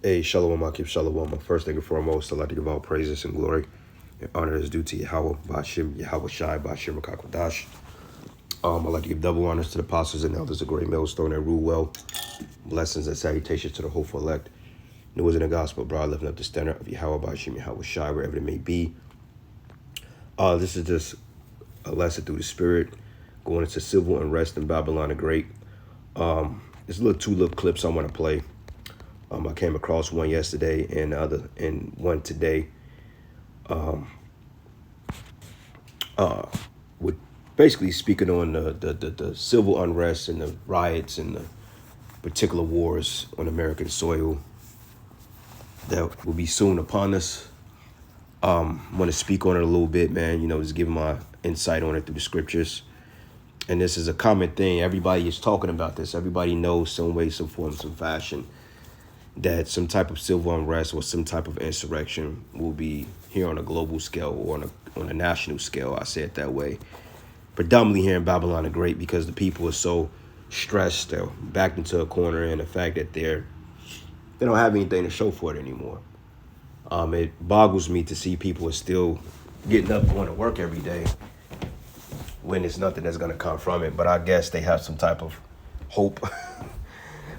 Hey, Shalom, Akib Shalom. First thing and foremost, I'd like to give all praises and glory and honor is due to Yahweh, Bashim, Yahweh Shai, Bashim, Rakakwadash. I'd like to give double honors to the apostles and elders of great millstone that rule well. Blessings and salutations to the hopeful elect. New is in the gospel, bro, lifting up the standard of Yahweh, Bashim, Yahweh Shai, wherever it may be. This is just a lesson through the spirit, going into civil unrest in Babylon the Great. There's two little clips I want to play. I came across one yesterday and one today. With basically speaking on the civil unrest and the riots and the particular wars on American soil that will be soon upon us. I want to speak on it a little bit, man. Just give my insight on it through the scriptures. And this is a common thing. Everybody is talking about this. Everybody knows some way, some form, some fashion that some type of civil unrest or some type of insurrection will be here on a global scale or on a national scale. I say it that way. Predominantly here in Babylon the Great, because the people are so stressed, they're backed into a corner, and the fact that they don't have anything to show for it anymore. It boggles me to see people are still getting up, going to work every day when there's nothing that's going to come from it. But I guess they have some type of hope.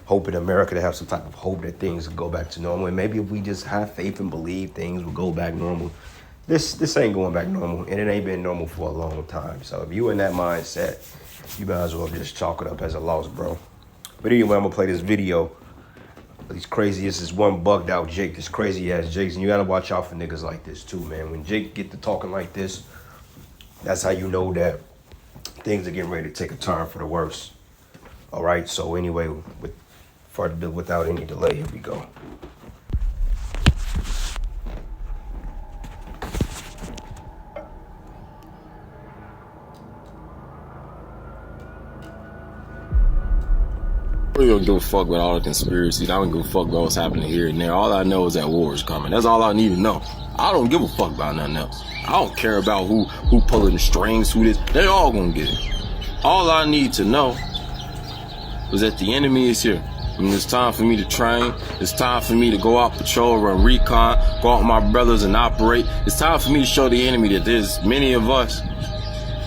Hope in America, to have some type of hope that things will go back to normal. And maybe if we just have faith and believe things will go back normal. This ain't going back normal, and it ain't been normal for a long time. So if you in that mindset, you might as well just chalk it up as a loss, bro. But anyway, I'm gonna play this video. This is one bugged out Jake, this crazy ass Jake, and you gotta watch out for niggas like this too, man. When Jake get to talking like this, that's how you know that things are getting ready to take a turn for the worse. All right, so anyway, without any delay, here we go. I really don't give a fuck about all the conspiracies. I don't give a fuck about what's happening here and there. All I know is that war is coming. That's all I need to know. I don't give a fuck about nothing else. I don't care about who pulling the strings, who this. They all gonna get it. All I need to know is that the enemy is here. I mean, it's time for me to train. It's time for me to go out patrol, run recon, go out with my brothers and operate. It's time for me to show the enemy that there's many of us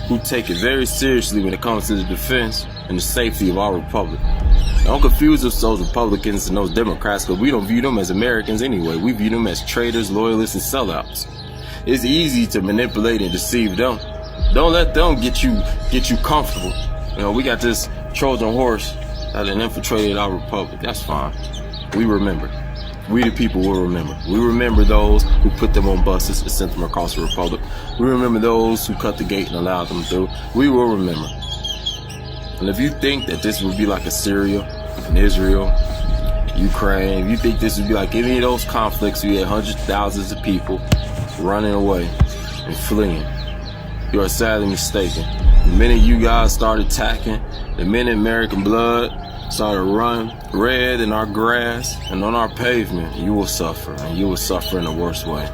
who take it very seriously when it comes to the defense and the safety of our republic. Don't confuse us, those Republicans and those Democrats, because we don't view them as Americans anyway. We view them as traitors, loyalists, and sellouts. It's easy to manipulate and deceive them. Don't let them get you comfortable. We got this Trojan horse that infiltrated our republic. That's fine. We remember. We the people will remember. We remember those who put them on buses and sent them across the republic. We remember those who cut the gate and allowed them through. We will remember. And if you think that this would be like a Syria, an Israel, Ukraine, if you think this would be like any of those conflicts, we had hundreds of thousands of people running away and fleeing, you are sadly mistaken. The minute you guys start attacking, the minute American blood started running red in our grass and on our pavement, you will suffer, and you will suffer in the worst way.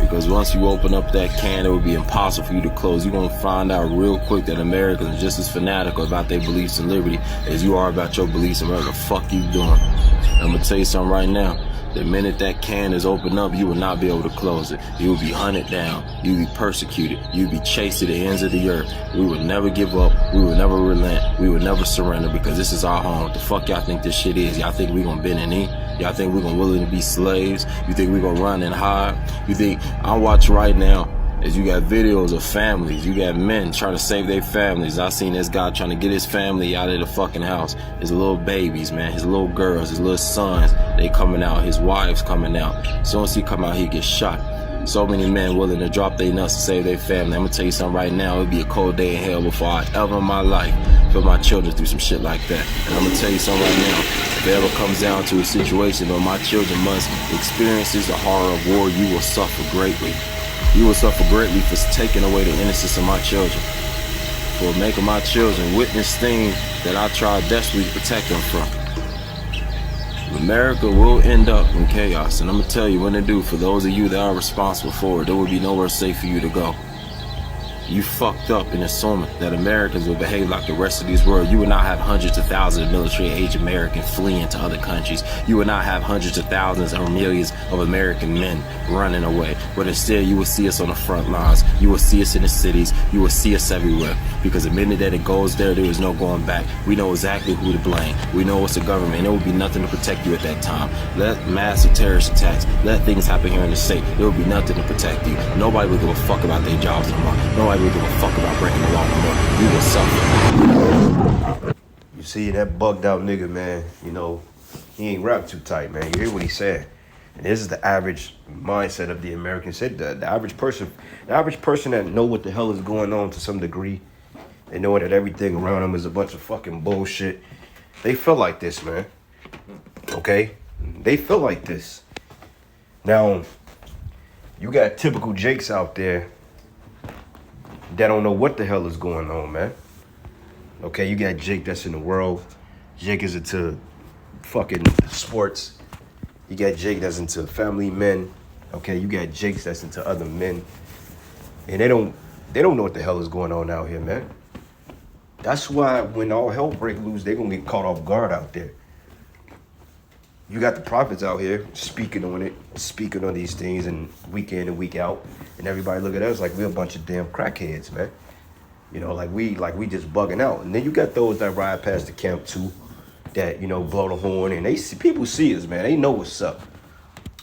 Because once you open up that can, it will be impossible for you to close. You're going to find out real quick that Americans are just as fanatical about their beliefs in liberty as you are about your beliefs in whatever the fuck you doing. I'm going to tell you something right now. The minute that can is opened up, you will not be able to close it. You will be hunted down. You will be persecuted. You will be chased to the ends of the earth. We will never give up. We will never relent. We will never surrender, because this is our home. What the fuck y'all think this shit is? Y'all think we gonna bend a knee? Y'all think we gonna willingly be slaves? You think we gonna run and hide? You think I watch right now as you got videos of families, you got men trying to save their families. I seen this guy trying to get his family out of the fucking house. His little babies, man, his little girls, his little sons, they coming out, his wives coming out. As soon as he come out, he gets shot. So many men willing to drop their nuts to save their family. I'm gonna tell you something right now, it'll be a cold day in hell before I ever in my life put my children through some shit like that. And I'm gonna tell you something right now, if it ever comes down to a situation where my children must experience the horror of war, you will suffer greatly. You will suffer greatly for taking away the innocence of my children, for making my children witness things that I try desperately to protect them from. America will end up in chaos, and I'm gonna tell you when to do. For those of you that are responsible for it, there will be nowhere safe for you to go. You fucked up in assuming that Americans will behave like the rest of this world. You would not have hundreds of thousands of military-age Americans fleeing to other countries. You would not have hundreds of thousands or millions of American men running away. But instead, you will see us on the front lines. You will see us in the cities. You will see us everywhere. Because the minute that it goes there is no going back. We know exactly who to blame. We know it's the government, and there will be nothing to protect you at that time. Let massive terrorist attacks, let things happen here in the state. There will be nothing to protect you. Nobody will give a fuck about their jobs anymore. Nobody will give a fuck about breaking the law no more. You will suffer. You see that bugged out nigga, man, you know, he ain't wrapped too tight, man. You hear what he said. And this is the average mindset of the American citizen. The average person that know what the hell is going on to some degree, they know that everything around them is a bunch of fucking bullshit. They feel like this, man. Okay? They feel like this. Now, you got typical Jakes out there that don't know what the hell is going on, man. Okay, you got Jake that's in the world. Jake is into fucking sports. You got Jake that's into family men. Okay, you got Jakes that's into other men. And they don't know what the hell is going on out here, man. That's why when all hell break loose, they gonna get caught off guard out there. You got the prophets out here speaking on it, speaking on these things, and week in and week out, and everybody look at us like we're a bunch of damn crackheads, man. You know, like we just bugging out. And then you got those that ride past the camp too, that, you know, blow the horn, and people see us, man. They know what's up.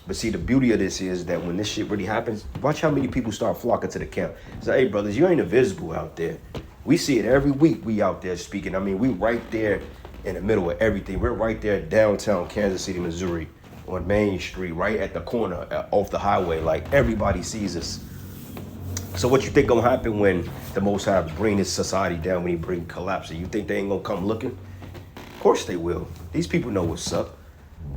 But see, the beauty of this is that when this shit really happens, watch how many people start flocking to the camp. Say, hey, brothers, you ain't invisible out there. We see it every week. We out there speaking. I mean, we right there in the middle of everything. We're right there downtown Kansas City, Missouri, on Main Street, right at the corner off the highway. Like, everybody sees us. So what you think gonna happen when the Most High bring this society down, when he bring collapse? You think they ain't gonna come looking? Of course they will. These people know what's up.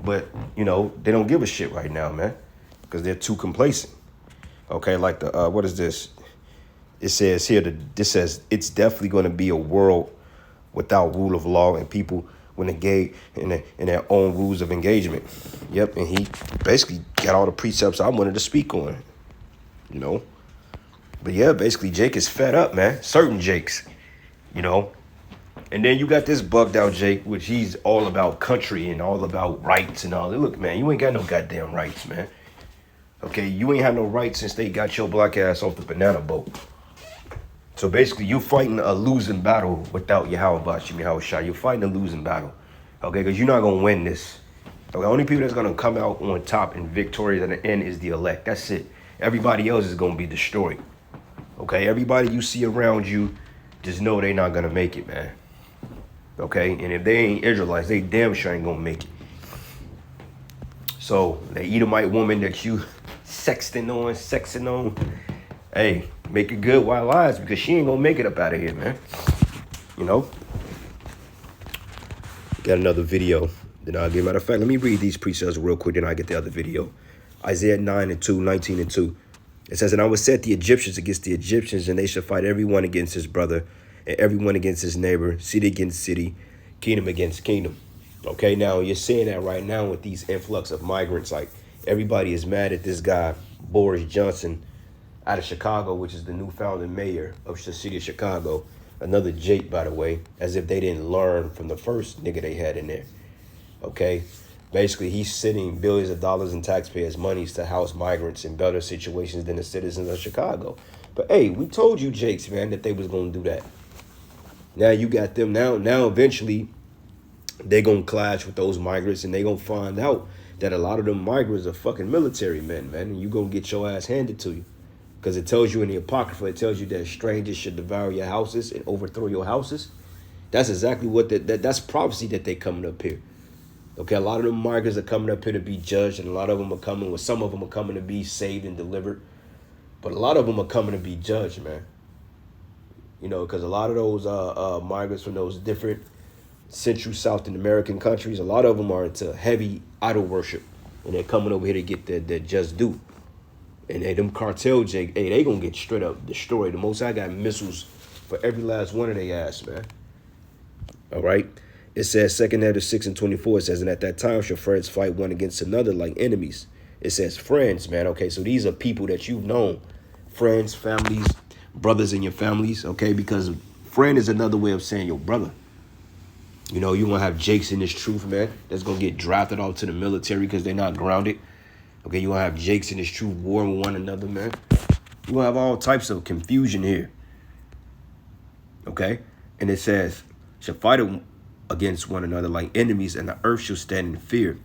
But, you know, they don't give a shit right now, man, because they're too complacent. Okay, like the, what is this? It says here, this says, it's definitely going to be a world without rule of law and people when engage in their own rules of engagement. Yep, and he basically got all the precepts I wanted to speak on, you know. But yeah, basically Jake is fed up, man. Certain Jakes, you know. And then you got this bugged out Jake, which he's all about country and all about rights and all that. Look, man, you ain't got no goddamn rights, man. Okay, you ain't had no rights since they got your black ass off the banana boat. So basically, you fighting a losing battle without Yahweh. You're fighting a losing battle, okay? Because you're not going to win this. So the only people that's going to come out on top and victorious at the end is the elect. That's it. Everybody else is going to be destroyed, okay? Everybody you see around you, just know they're not going to make it, man. Okay? And if they ain't Israelites, they damn sure ain't going to make it. So the Edomite woman that you sexting on, hey, make it good while it lies, because she ain't gonna make it up out of here, man. You know? Got another video. Then I'll give, matter of fact, let me read these precepts real quick, then I'll get the other video. Isaiah 9:2, 19:2. It says, and I will set the Egyptians against the Egyptians, and they shall fight everyone against his brother, and everyone against his neighbor, city against city, kingdom against kingdom. Okay, now you're seeing that right now with these influx of migrants. Like, everybody is mad at this guy, Boris Johnson, out of Chicago, which is the new founding mayor of the city of Chicago. Another Jake, by the way, as if they didn't learn from the first nigga they had in there. Okay? Basically, he's sending billions of dollars in taxpayers' monies to house migrants in better situations than the citizens of Chicago. But hey, we told you, Jakes, man, that they was going to do that. Now you got them. Now eventually, they going to clash with those migrants, and they going to find out that a lot of them migrants are fucking military men, man, and you going to get your ass handed to you. Because it tells you in the Apocrypha, it tells you that strangers should devour your houses and overthrow your houses. That's exactly what that's prophecy that they coming up here. Okay, a lot of them migrants are coming up here to be judged, and a lot of them are coming, well, some of them are coming to be saved and delivered. But a lot of them are coming to be judged, man. You know, because a lot of those migrants from those different Central South American countries, a lot of them are into heavy idol worship, and they're coming over here to get their just due. And hey, them cartel Jake, hey, they gonna get straight up destroyed. The Most High got missiles for every last one of their ass, man. All right. It says 2 Nephi 6:24, it says, and at that time shall friends fight one against another like enemies. It says friends, man. Okay, so these are people that you've known. Friends, families, brothers in your families, okay? Because friend is another way of saying your brother. You know, you want to have Jakes in this truth, man, that's going to get drafted off to the military because they're not grounded. Okay, you want to have Jakes in this truth warring with one another, man. You want to have all types of confusion here. Okay? And it says, shall fight against one another like enemies, and the earth shall stand in fear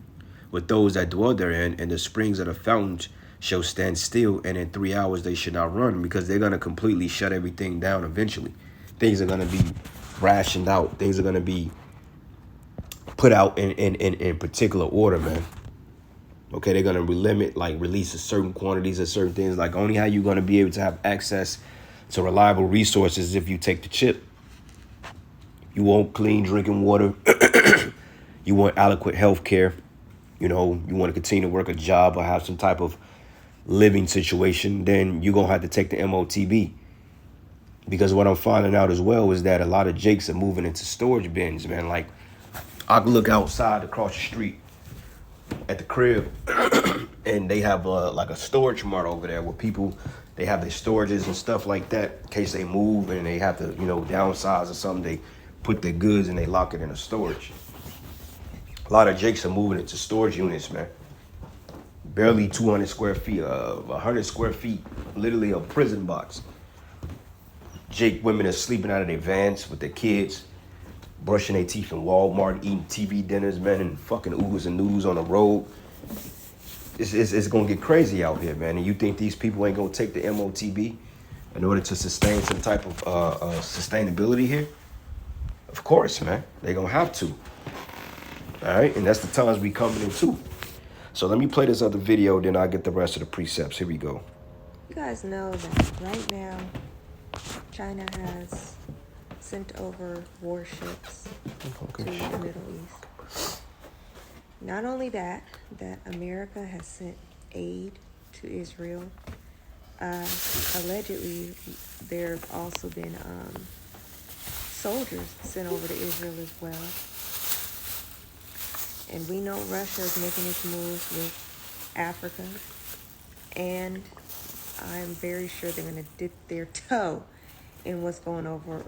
with those that dwell therein, and the springs of the fountains shall stand still, and in 3 hours they should not run, because they're going to completely shut everything down eventually. Things are going to be rationed out. Things are going to be put out in particular order, man. Okay, they're going to release certain quantities of certain things. Like, only how you're going to be able to have access to reliable resources if you take the chip. You want clean drinking water. You want adequate health care. You know, you want to continue to work a job or have some type of living situation, then you're going to have to take the MOTB. Because what I'm finding out as well is that a lot of Jakes are moving into storage bins, man. Like, I can look outside across the street at the crib and they have like a storage mart over there where people, they have their storages and stuff like that in case they move and they have to, you know, downsize or something. They put their goods and they lock it in a storage. A lot of Jakes are moving into storage units, man. Barely 200 square feet, 100 square feet, literally a prison box. Jake women are sleeping out of their vans with their kids, brushing their teeth in Walmart, eating TV dinners, man, and fucking oodles and noodles on the road. It's gonna get crazy out here, man. And you think these people ain't gonna take the MOTB in order to sustain some type of sustainability here? Of course, man. They gonna have to. All right, and that's the times we coming into. So let me play this other video, then I'll get the rest of the precepts. Here we go. You guys know that right now, China has sent over warships to the Middle East. Not only that America has sent aid to Israel. Allegedly, there have also been soldiers sent over to Israel as well. And we know Russia is making its moves with Africa. And I'm very sure they're going to dip their toe in what's going on over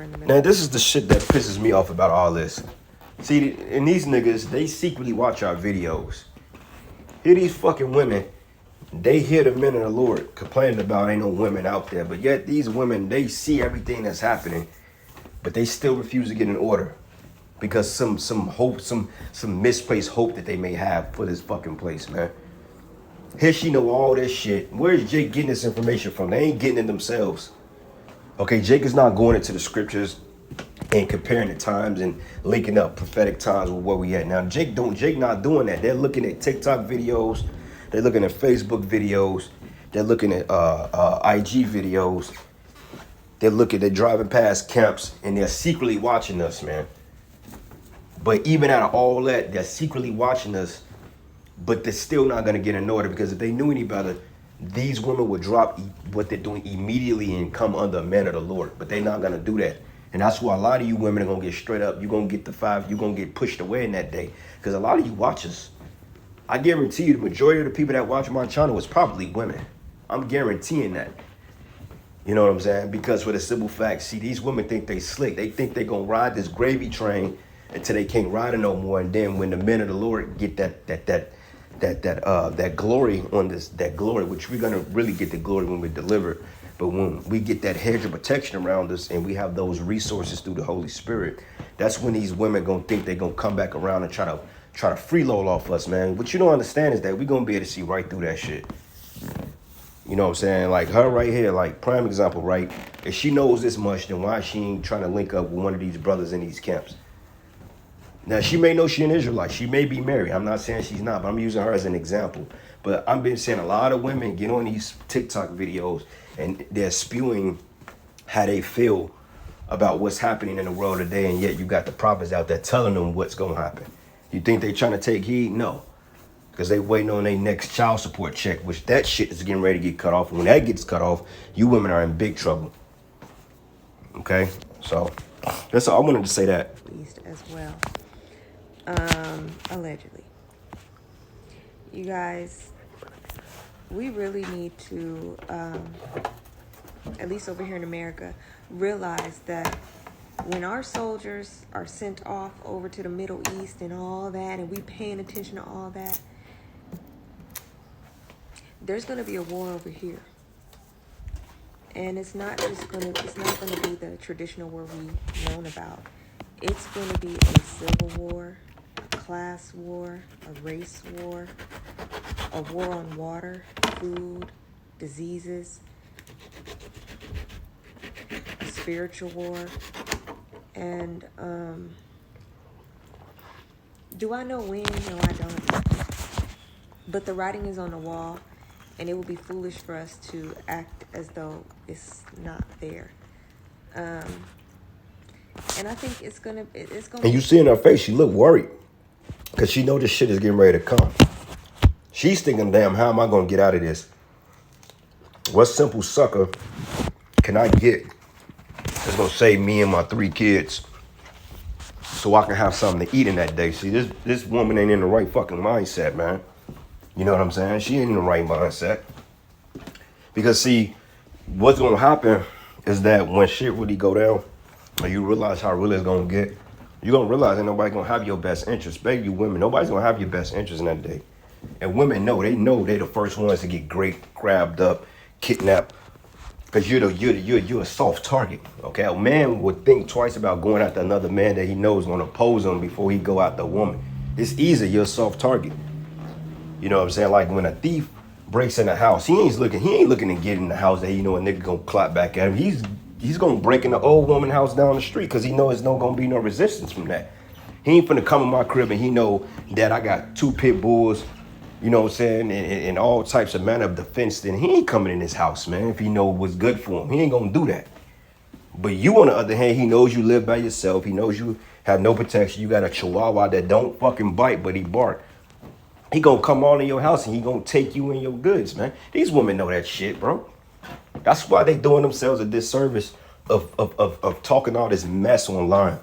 in the Middle Now, East. this is the shit that pisses me off about all this. See, and these niggas, they secretly watch our videos. Here these fucking women, they hear the men of the Lord complaining about ain't no women out there. But yet these women, they see everything that's happening, but they still refuse to get an order. Because some hope, some misplaced hope that they may have for this fucking place, man. Here she know all this shit. Where's Jake getting this information from? They ain't getting it themselves. Okay, Jake is not going into the scriptures and comparing the times and linking up prophetic times with where we at now. Jake not doing that. They're looking at TikTok videos. They're looking at Facebook videos. They're looking at IG videos. They're driving past camps and they're secretly watching us, man. But even out of all that, they're secretly watching us, but they're still not going to get an order, because if they knew any better, these women would drop what they're doing immediately and come under a man of the Lord. But they're not going to do that. And that's why a lot of you women are going to get straight up. You're going to get the 5. You're going to get pushed away in that day. Because a lot of you watchers, I guarantee you the majority of the people that watch my channel is probably women. I'm guaranteeing that. You know what I'm saying? Because for the simple fact, see, these women think they slick. They think they're going to ride this gravy train until they can't ride it no more. And then when the men of the Lord get that glory on this, that glory, which we're gonna really get the glory when we deliver, but when we get that hedge of protection around us and we have those resources through the Holy Spirit, that's when these women gonna think they're gonna come back around and try to freeload off us, man. What you don't understand is that we're gonna be able to see right through that shit. You know what I'm saying? Like her right here, like prime example, right? If she knows this much, then why she ain't trying to link up with one of these brothers in these camps? Now, she may know she an Israelite. She may be married. I'm not saying she's not, but I'm using her as an example. But I've been seeing a lot of women get on these TikTok videos and they're spewing how they feel about what's happening in the world today, and yet you got the prophets out there telling them what's going to happen. You think they trying to take heed? No. Because they waiting on their next child support check, which that shit is getting ready to get cut off. And when that gets cut off, you women are in big trouble. Okay? So, that's all. I wanted to say that. East as well. Allegedly. You guys, we really need to at least over here in America, realize that when our soldiers are sent off over to the Middle East and all that, and we paying attention to all that, there's going to be a war over here. And it's not going to be the traditional war we've known about. It's going to be a civil war, a class war, a race war, a war on water, food, diseases, a spiritual war. And do I know when? No, I don't. But the writing is on the wall, and it would be foolish for us to act as though it's not there. And I think it's gonna. And you see in her face, she look worried, because she know this shit is getting ready to come. She's thinking, damn, how am I gonna get out of this? What simple sucker can I get that's gonna save me and my 3 kids so I can have something to eat in that day? See, this woman ain't in the right fucking mindset, man. You know what I'm saying? She ain't in the right mindset. Because see, what's gonna happen is that when shit really go down, and you realize how real it's gonna get, you're gonna realize that nobody's gonna have your best interest. Baby, women, nobody's gonna have your best interest in that day. And women know they the first ones to get grabbed up, kidnapped, because you're a soft target. Okay, a man would think twice about going after another man that he knows is gonna oppose him before he go after a woman. It's easy, you're a soft target. You know what I'm saying? Like when a thief breaks in the house, he ain't looking to get in the house that he know a nigga gonna clap back at him. He's gonna break in the old woman house down the street because he know there's no gonna be no resistance from that. He ain't finna come in my crib and he know that I got 2 pit bulls, you know what I'm saying, and all types of manner of defense. Then he ain't coming in his house, man, if he know what's good for him. He ain't gonna do that. But you, on the other hand, he knows you live by yourself. He knows you have no protection. You got a chihuahua that don't fucking bite, but he bark. He gonna come all in your house and he gonna take you and your goods, man. These women know that shit, bro. That's why they doing themselves a disservice of talking all this mess online.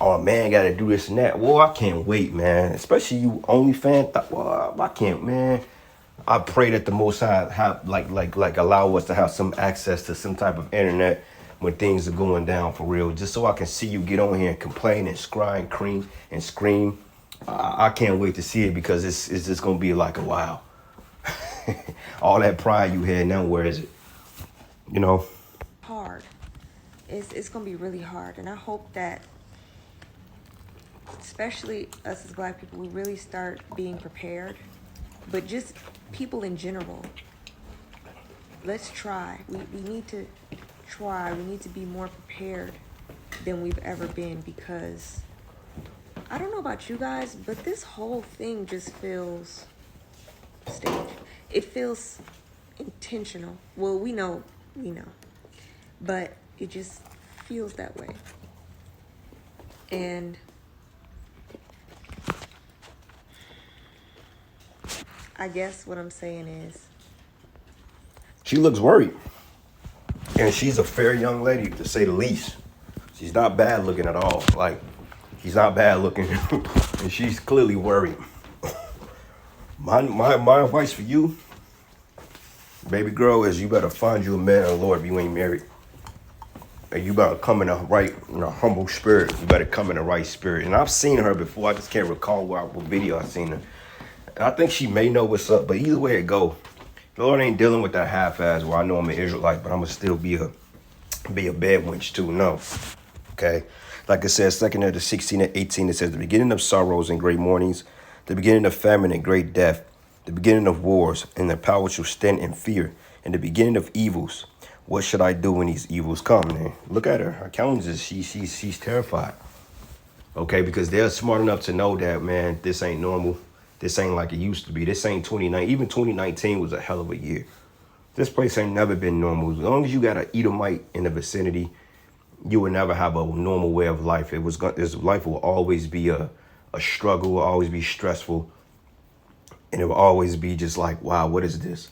Oh, man, gotta do this and that. Well, I can't wait, man. Especially you OnlyFans. Well, I can't, man. I pray that the Most High have like allow us to have some access to some type of internet when things are going down for real, just so I can see you get on here and complain and scry and cream and scream. I can't wait to see it because it's just gonna be like a wow. All that pride you had, now where is it? You know? Hard. It's gonna be really hard, and I hope that, especially us as Black people, we really start being prepared. But just people in general, let's try. We need to try. We need to be more prepared than we've ever been, because I don't know about you guys, but this whole thing just feels staged. It feels intentional. Well, we know, but it just feels that way. And I guess what I'm saying is, she looks worried. And she's a fair young lady, to say the least. She's not bad looking at all. Like, she's not bad looking. And she's clearly worried. My advice for you, baby girl, is you better find you a man of the Lord if you ain't married. And you better come in a humble spirit. You better come in the right spirit. And I've seen her before. I just can't recall what video I've seen her. And I think she may know what's up, but either way it go, the Lord ain't dealing with that half-ass where I know I'm an Israelite, but I'm going to still be a bad wench too. No. Okay? Like it says, 2 Ezra 16:18, it says, the beginning of sorrows and great mournings, the beginning of famine and great death, the beginning of wars, and the power shall stand in fear, and the beginning of evils. What should I do when these evils come? Man, look at her. Her countenance is she's terrified. Okay, because they're smart enough to know that, man, this ain't normal. This ain't like it used to be. This ain't 2019. Even 2019 was a hell of a year. This place ain't never been normal. As long as you got an Edomite in the vicinity, you will never have a normal way of life. This life will always be a struggle, will always be stressful. And it will always be just like, wow, what is this?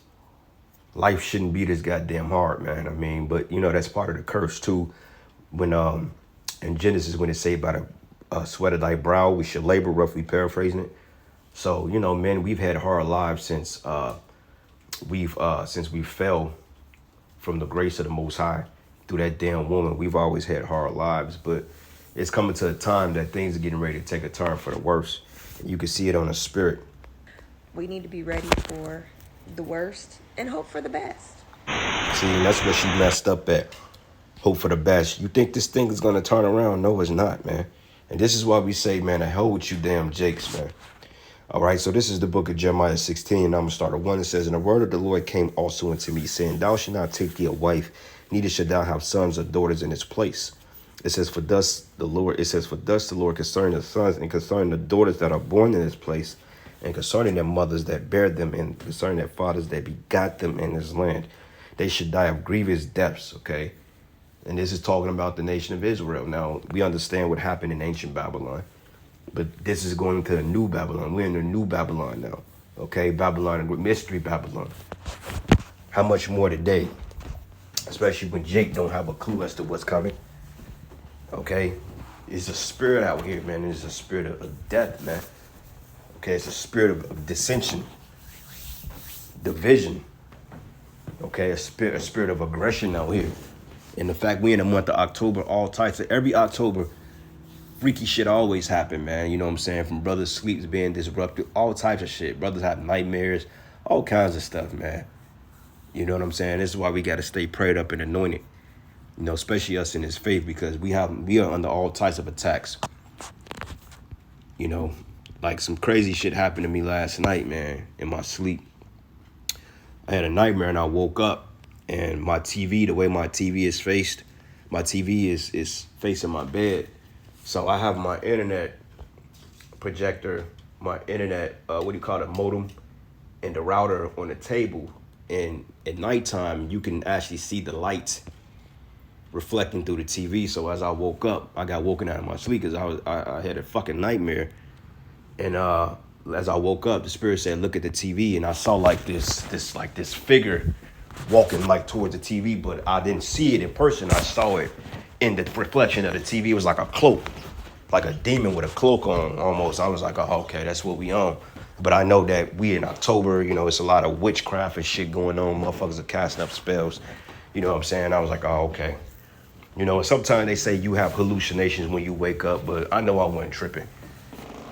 Life shouldn't be this goddamn hard, man. I mean, but that's part of the curse too. When in Genesis, when it say about a sweat of thy brow, we should labor, roughly paraphrasing it. So, men, we've had hard lives since we fell from the grace of the Most High through that damn woman. We've always had hard lives, but it's coming to a time that things are getting ready to take a turn for the worse. You can see it on the spirit. We need to be ready for the worst and hope for the best. See, and that's what she messed up at. Hope for the best. You think this thing is going to turn around? No, it's not, man. And this is why we say, man, the hell with you damn Jakes, man. All right, so this is the book of Jeremiah 16, and I'm going to start at 1. It says, "And the word of the Lord came also unto me, saying, Thou shalt not take thee a wife, neither shalt thou have sons or daughters in its place. It says, For thus the Lord concerning the sons and concerning the daughters that are born in this place, and concerning their mothers that bear them, and concerning their fathers that begot them in this land. They should die of grievous deaths," okay? And this is talking about the nation of Israel. Now, we understand what happened in ancient Babylon. But this is going to a new Babylon. We're in the new Babylon now. Okay, Babylon, mystery Babylon. How much more today? Especially when Jake don't have a clue as to what's coming. Okay, it's a spirit out here, man. It's a spirit of death, man. Okay, it's a spirit of dissension, division. Okay, a spirit of aggression out here. And the fact we in the month of October, all types of every October. Freaky shit always happen, man. You know what I'm saying? From brothers' sleeps being disrupted, all types of shit. Brothers have nightmares, all kinds of stuff, man. You know what I'm saying? This is why we got to stay prayed up and anointed. You know, especially us in this faith, because we are under all types of attacks. You know, like some crazy shit happened to me last night, man, in my sleep. I had a nightmare and I woke up, and my TV, the way my TV is faced, my TV is facing my bed. So I have my internet projector, my internet, modem, and the router on the table. And at nighttime, you can actually see the lights reflecting through the TV. So as I woke up, I got woken out of my sleep because I had a fucking nightmare. And as I woke up, the spirit said, "Look at the TV," and I saw like this figure walking like towards the TV, but I didn't see it in person. I saw it in the reflection of the TV. It was like a cloak, like a demon with a cloak on almost. I was like, oh, okay, that's what we on. But I know that we in October, you know, it's a lot of witchcraft and shit going on. Motherfuckers are casting up spells. You know what I'm saying? I was like, oh, okay. You know, and sometimes they say you have hallucinations when you wake up, but I know I wasn't tripping.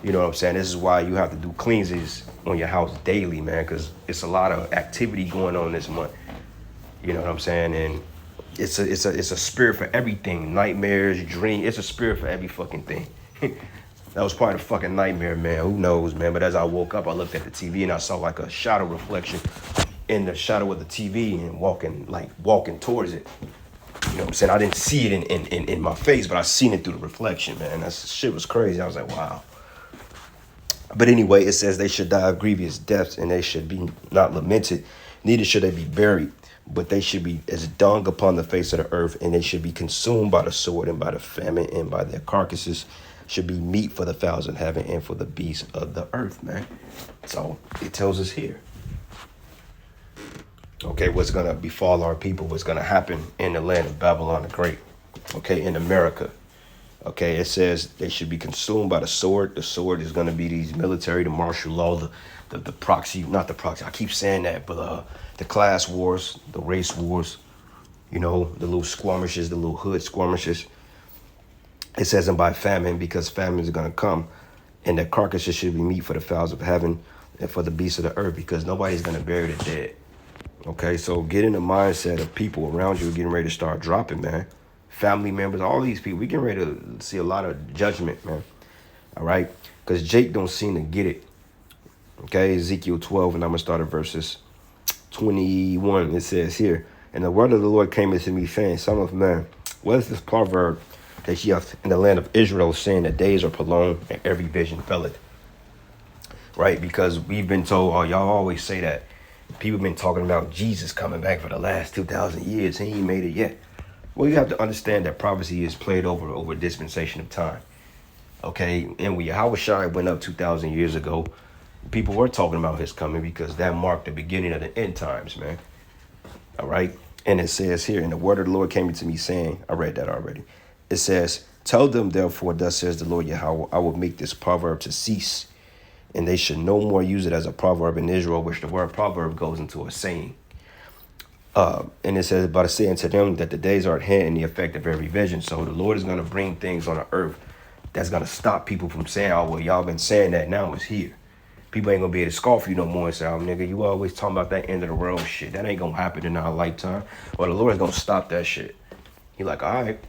You know what I'm saying? This is why you have to do cleanses on your house daily, man, because it's a lot of activity going on this month. You know what I'm saying? And it's a spirit for everything. Nightmares, dreams. It's a spirit for every fucking thing. That was probably a fucking nightmare, man. Who knows, man? But as I woke up, I looked at the TV and I saw like a shadow reflection in the shadow of the TV and walking towards it. You know what I'm saying? I didn't see it in my face, but I seen it through the reflection, man. That shit was crazy. I was like, wow. But anyway, it says they should die of grievous deaths, and they should be not lamented, neither should they be buried, but they should be as dung upon the face of the earth, and they should be consumed by the sword and by the famine, and by their carcasses should be meat for the fowls of heaven and for the beasts of the earth, man. So it tells us here. Okay, what's going to befall our people, what's going to happen in the land of Babylon the Great, okay, in America. Okay, it says they should be consumed by the sword. The sword is going to be these military, the martial law, the proxy, not the proxy, I keep saying that, but the class wars, the race wars, you know, the little skirmishes, the little hood skirmishes. It says, and by famine, because famine is going to come, and the carcasses should be meat for the fowls of heaven and for the beasts of the earth, because nobody's going to bury the dead. Okay, so get in the mindset of people around you getting ready to start dropping, man. Family members, all these people, we getting ready to see a lot of judgment, man. All right, because Jake don't seem to get it. Okay, Ezekiel 12, and I'm going to start at verses 21. It says here, and the word of the Lord came unto me, saying, Son of man, what is this proverb that ye have in the land of Israel, saying that days are prolonged and every vision felleth? Right, because we've been told, oh, y'all always say that. People been talking about Jesus coming back for the last 2,000 years. He ain't made it yet. Well, you have to understand that prophecy is played over a dispensation of time. Okay, and when Yahushua went up 2,000 years ago, people were talking about his coming because that marked the beginning of the end times, man. All right, and it says here, and the word of the Lord came to me saying, I read that already. It says, tell them, therefore, thus says the Lord Yahweh, I will make this proverb to cease, and they should no more use it as a proverb in Israel, which the word proverb goes into a saying. And it says, about to say unto them that the days are at hand and the effect of every vision. So the Lord is going to bring things on the earth that's going to stop people from saying, oh, well, y'all been saying that, now it's here. People ain't going to be able to scoff you no more and say, oh, nigga, you always talking about that end of the world shit. That ain't going to happen in our lifetime. Well, the Lord is going to stop that shit. He like, all right,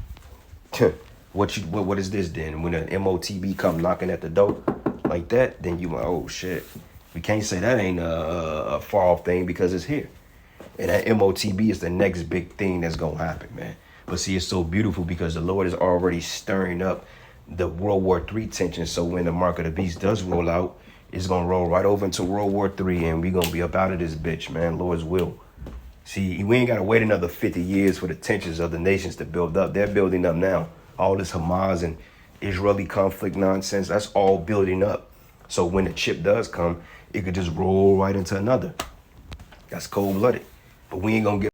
what is this then? And when the MOTB come knocking at the door like that, then you like, oh, shit. We can't say that ain't a far off thing because it's here. And that MOTB is the next big thing that's going to happen, man. But see, it's so beautiful because the Lord is already stirring up the World War III tension. So when the Mark of the Beast does roll out, it's going to roll right over into World War III, and we're going to be up out of this bitch, man. Lord's will. See, we ain't got to wait another 50 years for the tensions of the nations to build up. They're building up now. All this Hamas and Israeli conflict nonsense, that's all building up. So when the chip does come, it could just roll right into another. That's cold-blooded. But we ain't going to get